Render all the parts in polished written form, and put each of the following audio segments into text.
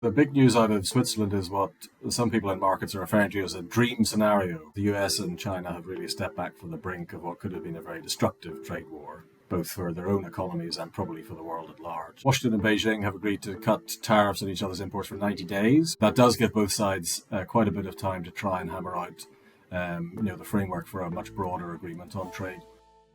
The big news out of Switzerland is what some people in markets are referring to as a dream scenario. The US and China have really stepped back from the brink of what could have been a very destructive trade war, both for their own economies and probably for the world at large. Washington and Beijing have agreed to cut tariffs on each other's imports for 90 days. That does give both sides quite a bit of time to try and hammer out the framework for a much broader agreement on trade.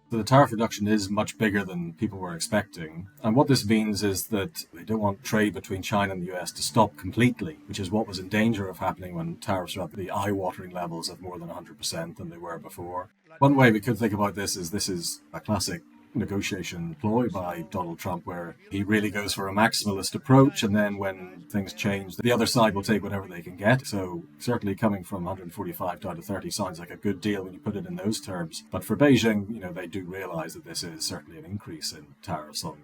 So the tariff reduction is much bigger than people were expecting. And what this means is that they don't want trade between China and the US to stop completely, which is what was in danger of happening when tariffs were at the eye-watering levels of more than 100% than they were before. One way we could think about this is a classic negotiation ploy by Donald Trump, where he really goes for a maximalist approach, and then when things change, the other side will take whatever they can get. So certainly coming from 145 down to 30 sounds like a good deal when you put it in those terms. But for Beijing, they do realize that this is certainly an increase in tariffs on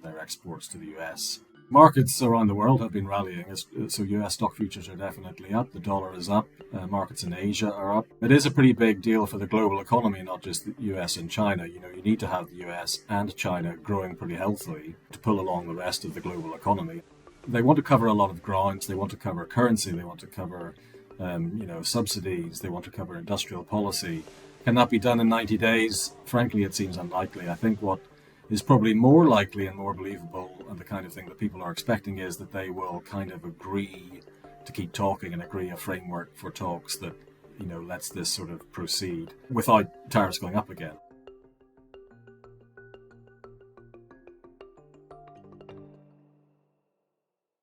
their exports to the US. Markets around the world have been rallying, so US stock futures are definitely up. The dollar is up. Markets in Asia are up. It is a pretty big deal for the global economy, not just the US and China. You need to have the US and China growing pretty healthily to pull along the rest of the global economy. They want to cover a lot of grounds. They want to cover currency. They want to cover, subsidies. They want to cover industrial policy. Can that be done in 90 days? Frankly, it seems unlikely. I think what is probably more likely and more believable, and the kind of thing that people are expecting, is that they will kind of agree to keep talking and agree a framework for talks that, lets this sort of proceed without tariffs going up again.